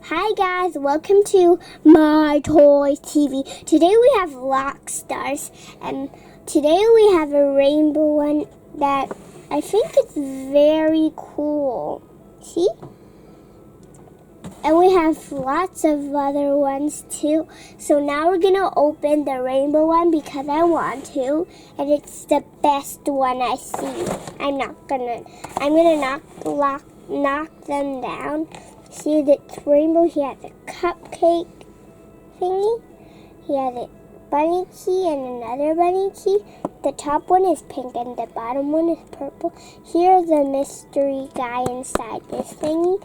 Hi guys, welcome to myToyS TV. Today we have rock stars, and today we have a rainbow one that I think is very cool. See? And we have lots of other ones too. So now we're gonna open the rainbow one because I want to, and it's the best one I see. I'm gonna knock them down. See the rainbow? He has a cupcake thingy. He has a bunny key and another bunny key. The top one is pink and the bottom one is purple. Here's the mystery guy inside this thingy.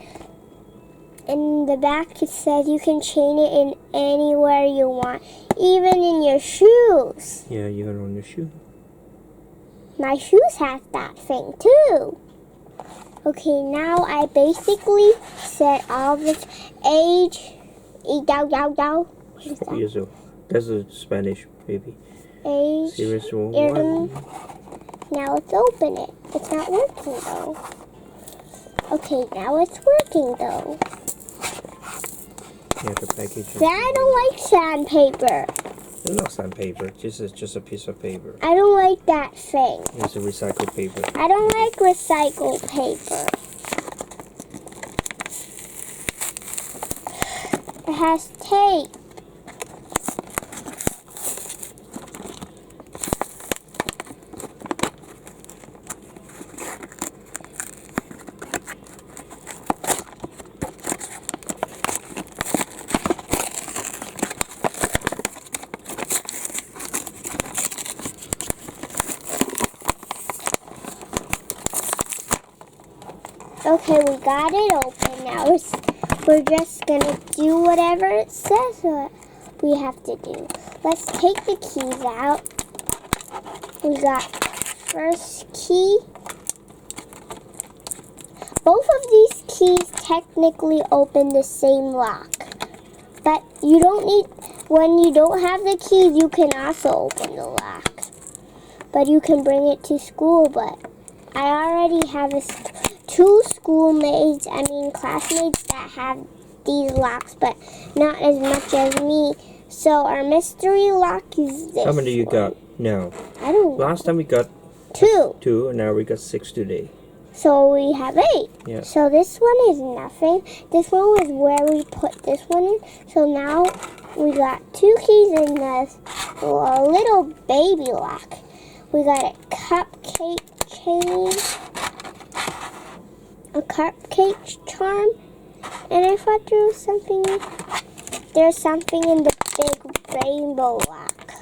In the back it says you can chain it in anywhere you want, even in your shoes. Yeah, even on your shoe. My shoes have that thing too. Okay, now I basically set all this age. What is that? Years old. That's a Spanish baby. Age. Series 1. Now let's open it. It's not working though. Okay, now it's working though. Yeah, the package. I don't like sandpaper. It's not sandpaper. Just a piece of paper. I don't like that thing. It's a recycled paper. I don't like recycled paper. It has tape. Okay, we got it open now. We're just gonna do whatever it says we have to do. Let's take the keys out. We got first key. Both of these keys technically open the same lock, but you don't need, when you don't have the keys, you can also open the lock. But you can bring it to school, but I already have two classmates that have these locks, but not as much as me. So our mystery lock is this. How many you one. got now? I don't know. Last time we got 2. and now we got 6 today. So we have 8. Yeah. So this one is nothing. This one was where we put this one in. So now we got 2 keys in this little baby lock. We got a cupcake chain, a cupcake charm, and I thought there's something in the big rainbow lock.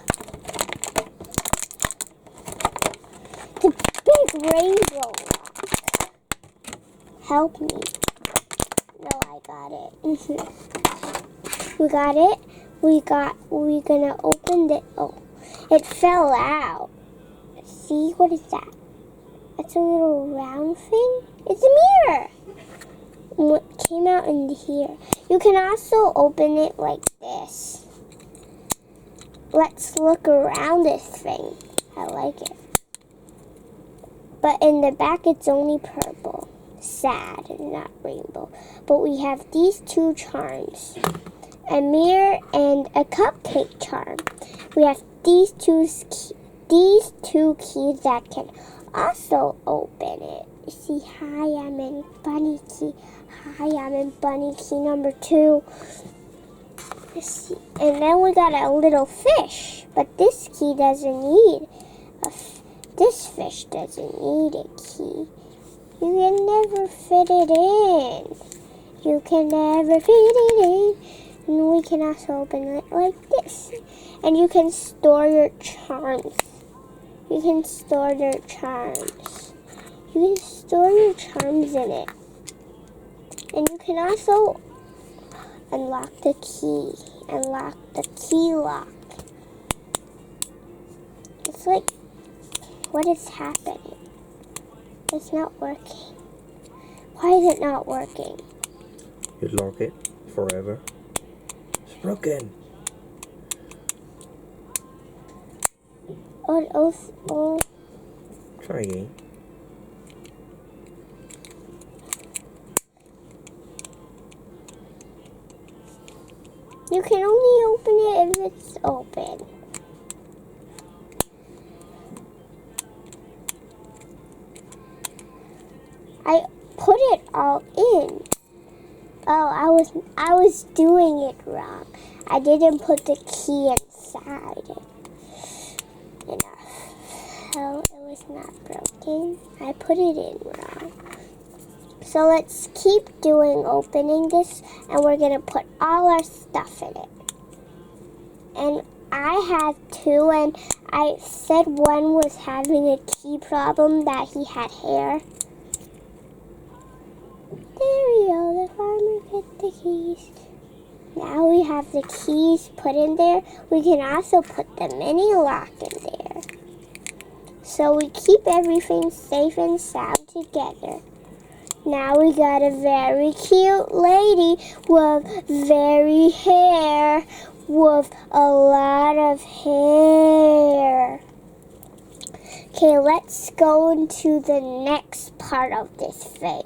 The big rainbow lock. Help me. No, I got it. We got it. We're gonna open it. Oh, it fell out. See, what is that? It's a little round thing. It's a mirror. What came out in here? You can also open it like this. Let's look around this thing. I like it. But in the back, it's only purple. Sad and not rainbow. But we have these 2 charms. A mirror and a cupcake charm. We have these two keys that can also open it. You see, hi, I'm in bunny key. Hi, I'm in bunny key number 2. See, and then we got a little fish, but this key doesn't need this fish doesn't need a key. You can never fit it in. You can never fit it in. And we can also open it like this. And you can store your charms. You can store your charms. You can store your charms in it. And you can also unlock the key. Unlock the key lock. It's like, what is happening? It's not working. Why is it not working? You lock it forever. It's broken. Oh. Try again. You can only open it if it's open. I put it all in. Oh, I was doing it wrong. I didn't put the key inside it. Enough. Oh, it was not broken. I put it in wrong. So let's keep doing opening this, and we're gonna put all our stuff in it. And I had two, and I said one was having a key problem, that he had hair. There we go, the farmer picked the keys. Now we have the keys put in there. We can also put the mini lock in there. So we keep everything safe and sound together. Now we got a very cute lady with very hair, with a lot of hair. Okay, let's go into the next part of this thing.